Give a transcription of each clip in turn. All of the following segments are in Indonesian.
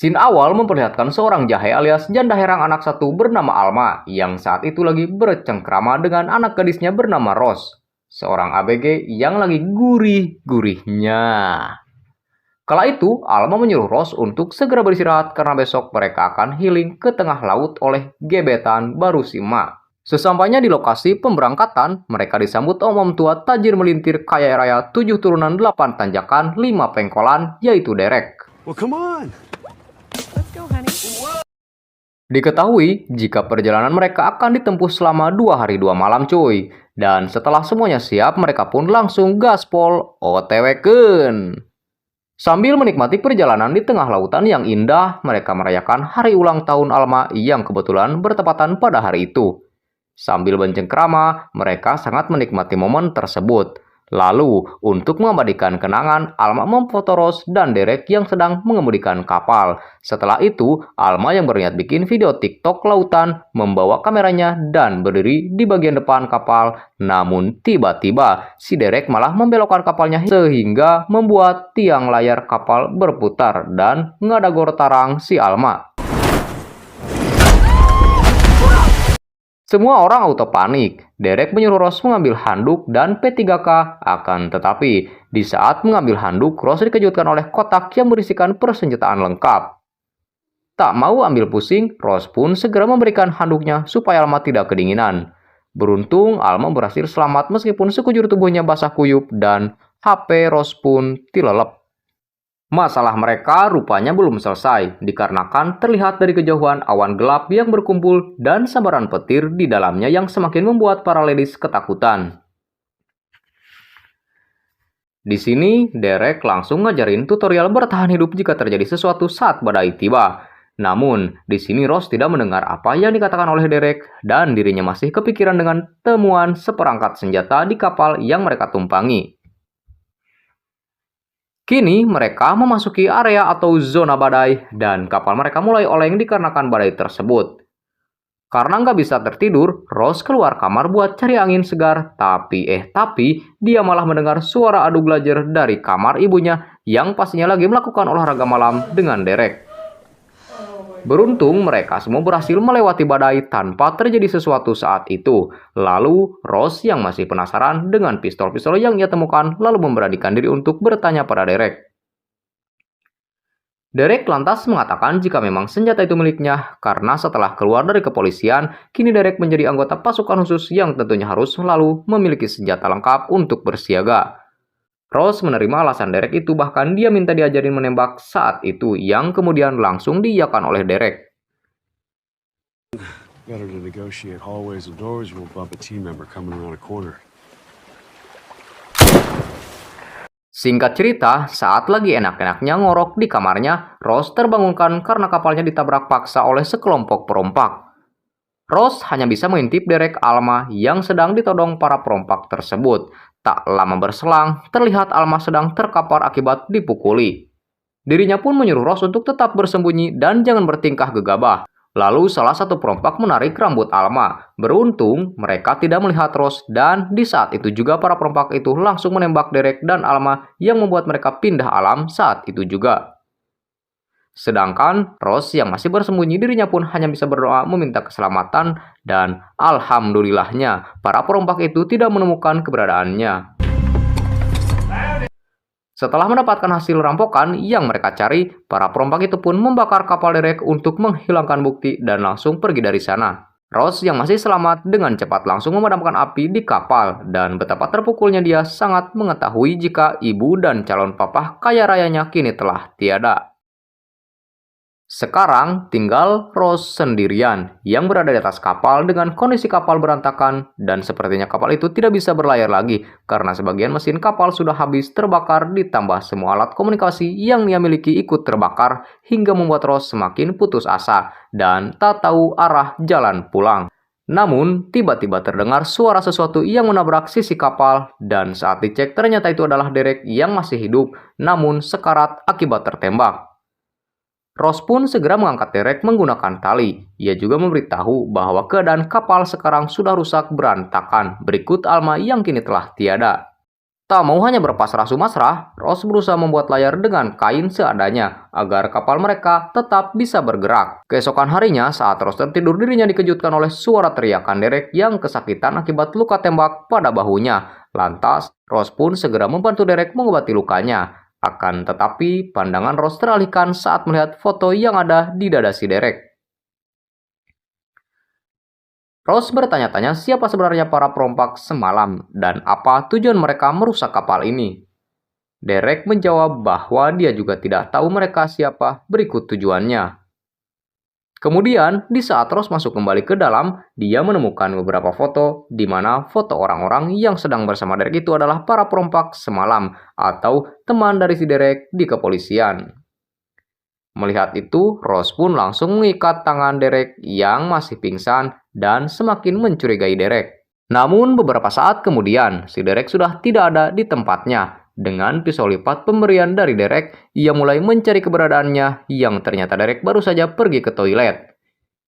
Scene awal memperlihatkan seorang jahe alias janda herang anak satu bernama Alma yang saat itu lagi bercengkrama dengan anak gadisnya bernama Rose, seorang ABG yang lagi gurih-gurihnya. Kala itu, Alma menyuruh Rose untuk segera beristirahat karena besok mereka akan healing ke tengah laut oleh gebetan baru si Ma. Sesampainya di lokasi pemberangkatan, mereka disambut om tua tajir melintir kaya raya 7 turunan 8 tanjakan 5 pengkolan, yaitu Derek. Well, come on. Let's go, honey. Diketahui jika perjalanan mereka akan ditempuh selama 2 hari 2 malam cuy. Dan setelah semuanya siap, mereka pun langsung gaspol OTW-keun. Sambil menikmati perjalanan di tengah lautan yang indah, mereka merayakan hari ulang tahun Alma yang kebetulan bertepatan pada hari itu. Sambil bercengkrama, mereka sangat menikmati momen tersebut. Lalu, untuk mengabadikan kenangan, Alma memfoto Rose dan Derek yang sedang mengemudikan kapal. Setelah itu, Alma yang berniat bikin video TikTok lautan membawa kameranya dan berdiri di bagian depan kapal. Namun tiba-tiba, si Derek malah membelokkan kapalnya sehingga membuat tiang layar kapal berputar dan ngadagor tarang si Alma. Semua orang auto panik. Derek menyuruh Rose mengambil handuk dan P3K. Akan tetapi, di saat mengambil handuk, Rose dikejutkan oleh kotak yang berisikan persenjataan lengkap. Tak mau ambil pusing, Rose pun segera memberikan handuknya supaya Alma tidak kedinginan. Beruntung, Alma berhasil selamat meskipun sekujur tubuhnya basah kuyup dan HP Rose pun tilelep. Masalah mereka rupanya belum selesai, dikarenakan terlihat dari kejauhan awan gelap yang berkumpul dan sambaran petir di dalamnya yang semakin membuat para ladies ketakutan. Di sini, Derek langsung ngajarin tutorial bertahan hidup jika terjadi sesuatu saat badai tiba. Namun, di sini Rose tidak mendengar apa yang dikatakan oleh Derek dan dirinya masih kepikiran dengan temuan seperangkat senjata di kapal yang mereka tumpangi. Kini mereka memasuki area atau zona badai dan kapal mereka mulai oleng dikarenakan badai tersebut. Karena nggak bisa tertidur, Rose keluar kamar buat cari angin segar. Tapi dia malah mendengar suara adu belajar dari kamar ibunya yang pastinya lagi melakukan olahraga malam dengan Derek. Beruntung mereka semua berhasil melewati badai tanpa terjadi sesuatu saat itu. Lalu Rose yang masih penasaran dengan pistol-pistol yang ia temukan lalu memberanikan diri untuk bertanya pada Derek. Derek lantas mengatakan jika memang senjata itu miliknya karena setelah keluar dari kepolisian, kini Derek menjadi anggota pasukan khusus yang tentunya harus selalu memiliki senjata lengkap untuk bersiaga. Rose menerima alasan Derek itu, bahkan dia minta diajarin menembak saat itu yang kemudian langsung diiyakan oleh Derek. Better to negotiate hallways and doors, we'll bump a team member coming around a corner. Singkat cerita, saat lagi enak-enaknya ngorok di kamarnya, Rose terbangunkan karena kapalnya ditabrak paksa oleh sekelompok perompak. Rose hanya bisa mengintip Derek Alma yang sedang ditodong para perompak tersebut. Tak lama berselang, terlihat Alma sedang terkapar akibat dipukuli. Dirinya pun menyuruh Rose untuk tetap bersembunyi dan jangan bertingkah gegabah. Lalu salah satu perompak menarik rambut Alma. Beruntung mereka tidak melihat Rose dan di saat itu juga para perompak itu langsung menembak Derek dan Alma yang membuat mereka pindah alam saat itu juga. Sedangkan Rose yang masih bersembunyi, dirinya pun hanya bisa berdoa meminta keselamatan dan alhamdulillahnya para perompak itu tidak menemukan keberadaannya. Setelah mendapatkan hasil rampokan yang mereka cari, para perompak itu pun membakar kapal Derek untuk menghilangkan bukti dan langsung pergi dari sana. Rose yang masih selamat dengan cepat langsung memadamkan api di kapal dan betapa terpukulnya dia sangat mengetahui jika ibu dan calon papa kaya rayanya kini telah tiada. Sekarang tinggal Rose sendirian yang berada di atas kapal dengan kondisi kapal berantakan dan sepertinya kapal itu tidak bisa berlayar lagi karena sebagian mesin kapal sudah habis terbakar ditambah semua alat komunikasi yang ia miliki ikut terbakar hingga membuat Rose semakin putus asa dan tak tahu arah jalan pulang. Namun tiba-tiba terdengar suara sesuatu yang menabrak sisi kapal dan saat dicek ternyata itu adalah Derek yang masih hidup namun sekarat akibat tertembak. Rose pun segera mengangkat Derek menggunakan tali. Ia juga memberitahu bahwa keadaan kapal sekarang sudah rusak berantakan. Berikut Alma yang kini telah tiada. Tak mau hanya berpasrah sumasrah, Rose berusaha membuat layar dengan kain seadanya agar kapal mereka tetap bisa bergerak. Keesokan harinya, saat Rose tertidur, dirinya dikejutkan oleh suara teriakan Derek yang kesakitan akibat luka tembak pada bahunya. Lantas, Rose pun segera membantu Derek mengobati lukanya. Akan tetapi, pandangan Rose teralihkan saat melihat foto yang ada di dada si Derek. Rose bertanya-tanya siapa sebenarnya para perompak semalam dan apa tujuan mereka merusak kapal ini. Derek menjawab bahwa dia juga tidak tahu mereka siapa berikut tujuannya. Kemudian, di saat Rose masuk kembali ke dalam, dia menemukan beberapa foto di mana foto orang-orang yang sedang bersama Derek itu adalah para perompak semalam atau teman dari si Derek di kepolisian. Melihat itu, Rose pun langsung mengikat tangan Derek yang masih pingsan dan semakin mencurigai Derek. Namun beberapa saat kemudian, si Derek sudah tidak ada di tempatnya. Dengan pisau lipat pemberian dari Derek, ia mulai mencari keberadaannya yang ternyata Derek baru saja pergi ke toilet.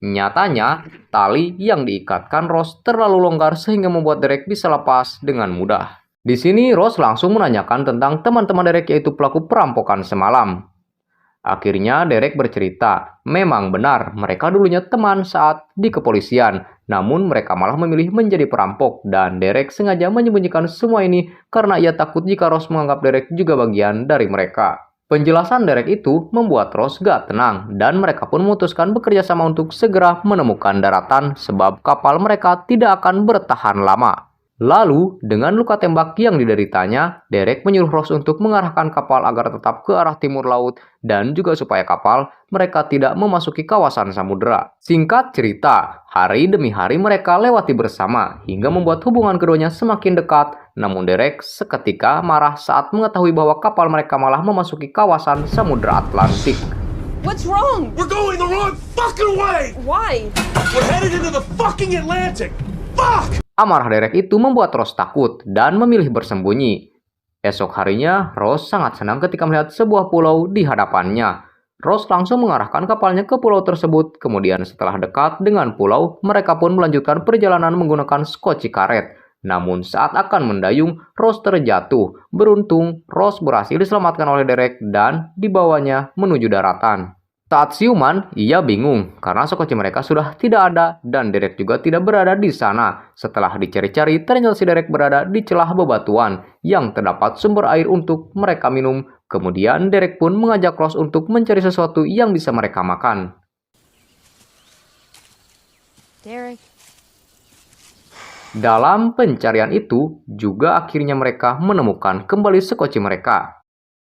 Nyatanya, tali yang diikatkan Rose terlalu longgar sehingga membuat Derek bisa lepas dengan mudah. Di sini Rose langsung menanyakan tentang teman-teman Derek yaitu pelaku perampokan semalam. Akhirnya Derek bercerita, memang benar mereka dulunya teman saat di kepolisian, namun mereka malah memilih menjadi perampok dan Derek sengaja menyembunyikan semua ini karena ia takut jika Rose menganggap Derek juga bagian dari mereka. Penjelasan Derek itu membuat Rose gak tenang dan mereka pun memutuskan bekerja sama untuk segera menemukan daratan sebab kapal mereka tidak akan bertahan lama. Lalu, dengan luka tembak yang dideritanya, Derek menyuruh Rose untuk mengarahkan kapal agar tetap ke arah timur laut dan juga supaya kapal mereka tidak memasuki kawasan samudera. Singkat cerita, hari demi hari mereka lewati bersama hingga membuat hubungan keduanya semakin dekat. Namun Derek seketika marah saat mengetahui bahwa kapal mereka malah memasuki kawasan samudera Atlantik. What's wrong? We're going the wrong fucking way! Why? We're headed into the fucking Atlantic! Fuck! Amarah Derek itu membuat Rose takut dan memilih bersembunyi. Esok harinya, Rose sangat senang ketika melihat sebuah pulau di hadapannya. Rose langsung mengarahkan kapalnya ke pulau tersebut. Kemudian setelah dekat dengan pulau, mereka pun melanjutkan perjalanan menggunakan skoci karet. Namun saat akan mendayung, Rose terjatuh. Beruntung, Rose berhasil diselamatkan oleh Derek dan dibawanya menuju daratan. Saat siuman, ia bingung karena skoci mereka sudah tidak ada dan Derek juga tidak berada di sana. Setelah dicari-cari, ternyata si Derek berada di celah bebatuan yang terdapat sumber air untuk mereka minum. Kemudian Derek pun mengajak Rose untuk mencari sesuatu yang bisa mereka makan. Derek. Dalam pencarian itu, juga akhirnya mereka menemukan kembali skoci mereka.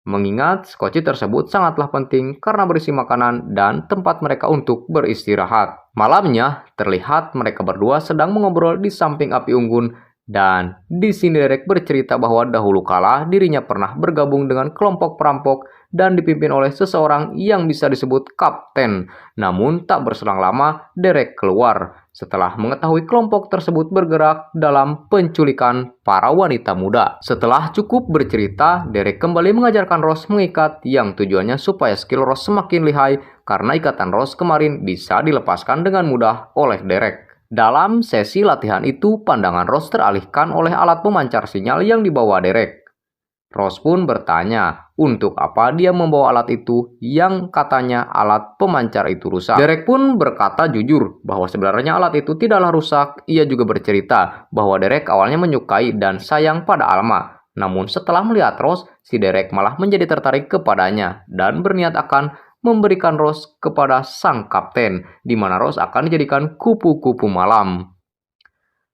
Mengingat skoci tersebut sangatlah penting karena berisi makanan dan tempat mereka untuk beristirahat. Malamnya, terlihat mereka berdua sedang mengobrol di samping api unggun dan di sini Derek bercerita bahwa dahulu kala dirinya pernah bergabung dengan kelompok perampok dan dipimpin oleh seseorang yang bisa disebut kapten. Namun tak berselang lama, Derek keluar setelah mengetahui kelompok tersebut bergerak dalam penculikan para wanita muda. Setelah cukup bercerita, Derek kembali mengajarkan Rose mengikat yang tujuannya supaya skill Rose semakin lihai karena ikatan Rose kemarin bisa dilepaskan dengan mudah oleh Derek. Dalam sesi latihan itu, pandangan Rose teralihkan oleh alat pemancar sinyal yang dibawa Derek. Rose pun bertanya untuk apa dia membawa alat itu yang katanya alat pemancar itu rusak. Derek pun berkata jujur bahwa sebenarnya alat itu tidaklah rusak. Ia juga bercerita bahwa Derek awalnya menyukai dan sayang pada Alma. Namun setelah melihat Rose, si Derek malah menjadi tertarik kepadanya dan berniat akan memberikan Rose kepada sang kapten, di mana Rose akan dijadikan kupu-kupu malam.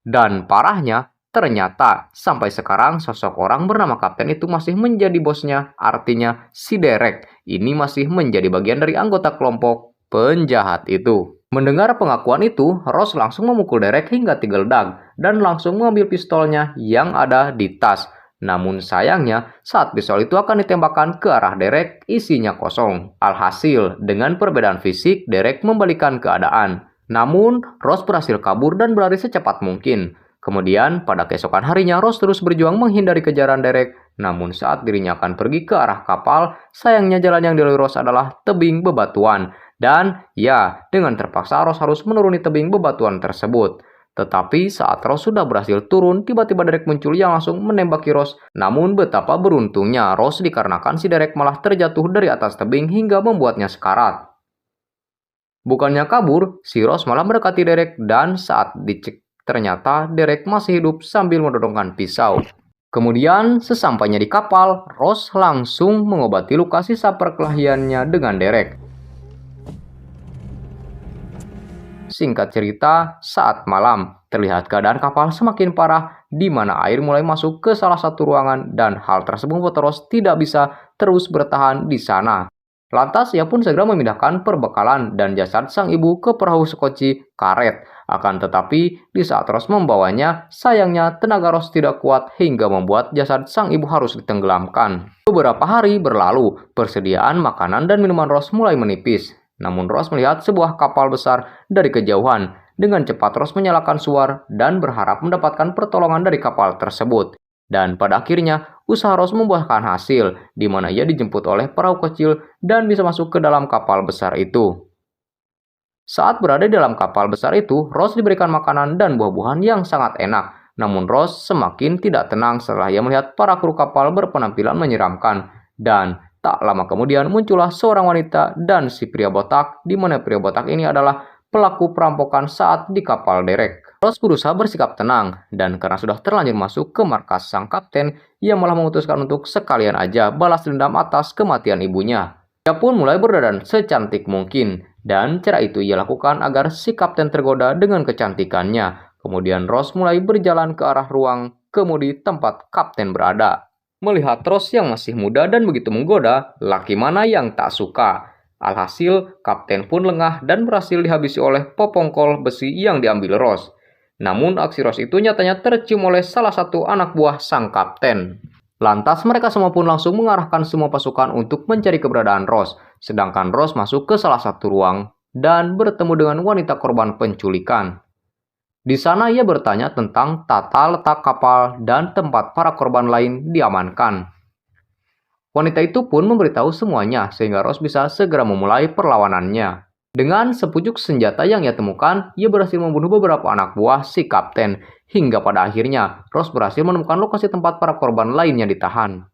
Dan parahnya, ternyata sampai sekarang sosok orang bernama kapten itu masih menjadi bosnya, artinya si Derek ini masih menjadi bagian dari anggota kelompok penjahat itu. Mendengar pengakuan itu, Rose langsung memukul Derek hingga digeledag dan langsung mengambil pistolnya yang ada di tas. Namun sayangnya, saat pistol itu akan ditembakkan ke arah Derek, isinya kosong. Alhasil, dengan perbedaan fisik, Derek membalikan keadaan. Namun, Rose berhasil kabur dan berlari secepat mungkin. Kemudian, pada keesokan harinya, Rose terus berjuang menghindari kejaran Derek. Namun saat dirinya akan pergi ke arah kapal, sayangnya jalan yang dilalui Rose adalah tebing bebatuan. Dan ya, dengan terpaksa Rose harus menuruni tebing bebatuan tersebut. Tetapi saat Rose sudah berhasil turun, tiba-tiba Derek muncul yang langsung menembaki Rose. Namun betapa beruntungnya Rose dikarenakan si Derek malah terjatuh dari atas tebing hingga membuatnya sekarat. Bukannya kabur, si Rose malah mendekati Derek dan saat dicek ternyata Derek masih hidup sambil mendorongkan pisau. Kemudian sesampainya di kapal, Rose langsung mengobati luka sisa perkelahiannya dengan Derek. Singkat cerita, saat malam, terlihat keadaan kapal semakin parah di mana air mulai masuk ke salah satu ruangan dan hal tersebut membuat Rose tidak bisa terus bertahan di sana. Lantas ia pun segera memindahkan perbekalan dan jasad sang ibu ke perahu sekoci karet. Akan tetapi di saat Rose membawanya, sayangnya tenaga Rose tidak kuat hingga membuat jasad sang ibu harus ditenggelamkan. Beberapa hari berlalu, persediaan makanan dan minuman Rose mulai menipis. Namun Rose melihat sebuah kapal besar dari kejauhan. Dengan cepat Rose menyalakan suar dan berharap mendapatkan pertolongan dari kapal tersebut. Dan pada akhirnya, usaha Rose membuahkan hasil, di mana ia dijemput oleh perahu kecil dan bisa masuk ke dalam kapal besar itu. Saat berada di dalam kapal besar itu, Rose diberikan makanan dan buah-buahan yang sangat enak. Namun Rose semakin tidak tenang setelah ia melihat para kru kapal berpenampilan menyeramkan. Dan tak lama kemudian muncullah seorang wanita dan si pria botak, di mana pria botak ini adalah pelaku perampokan saat di kapal Derek. Rose berusaha bersikap tenang, dan karena sudah terlanjur masuk ke markas sang kapten, ia malah memutuskan untuk sekalian aja balas dendam atas kematian ibunya. Ia pun mulai berdandan secantik mungkin, dan cara itu ia lakukan agar si kapten tergoda dengan kecantikannya. Kemudian Rose mulai berjalan ke arah ruang kemudi tempat kapten berada. Melihat Rose yang masih muda dan begitu menggoda, laki mana yang tak suka? Alhasil, kapten pun lengah dan berhasil dihabisi oleh popongkol besi yang diambil Rose. Namun aksi Rose itu nyatanya tercium oleh salah satu anak buah sang kapten. Lantas mereka semua pun langsung mengarahkan semua pasukan untuk mencari keberadaan Rose. Sedangkan Rose masuk ke salah satu ruang dan bertemu dengan wanita korban penculikan. Di sana ia bertanya tentang tata letak kapal dan tempat para korban lain diamankan. Wanita itu pun memberitahu semuanya sehingga Rose bisa segera memulai perlawanannya. Dengan sepucuk senjata yang ia temukan, ia berhasil membunuh beberapa anak buah si kapten. Hingga pada akhirnya, Rose berhasil menemukan lokasi tempat para korban lainnya ditahan.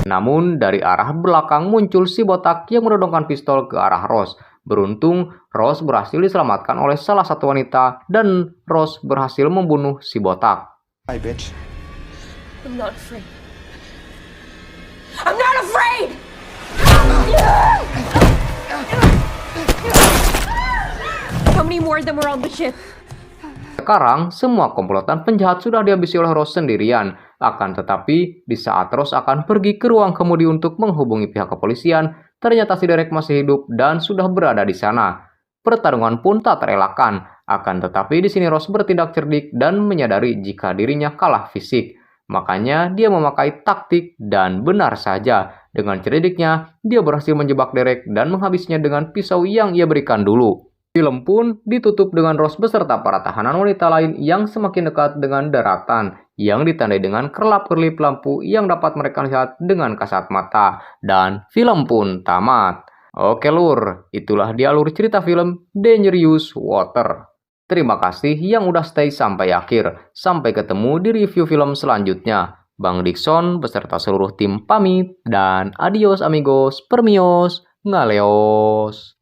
Namun, dari arah belakang muncul si botak yang menodongkan pistol ke arah Rose. Beruntung, Rose berhasil diselamatkan oleh salah satu wanita dan Rose berhasil membunuh si botak. Hi, bitch. I'm not afraid. I'm not afraid! How many more of them were on the ship? Sekarang, semua komplotan penjahat sudah dihabisi oleh Rose sendirian. Akan tetapi, di saat Rose akan pergi ke ruang kemudi untuk menghubungi pihak kepolisian, ternyata si Derek masih hidup dan sudah berada di sana. Pertarungan pun tak terelakkan. Akan tetapi di sini Rose bertindak cerdik dan menyadari jika dirinya kalah fisik. Makanya dia memakai taktik dan benar saja. Dengan cerdiknya, dia berhasil menjebak Derek dan menghabisnya dengan pisau yang ia berikan dulu. Film pun ditutup dengan Rose beserta para tahanan wanita lain yang semakin dekat dengan daratan, yang ditandai dengan kerlap-kerlip lampu yang dapat mereka lihat dengan kasat mata. Dan film pun tamat. Oke lur, itulah dia alur cerita film Dangerous Water. Terima kasih yang udah stay sampai akhir. Sampai ketemu di review film selanjutnya. Bang Dickson beserta seluruh tim pamit dan adios amigos, permios, ngaleos.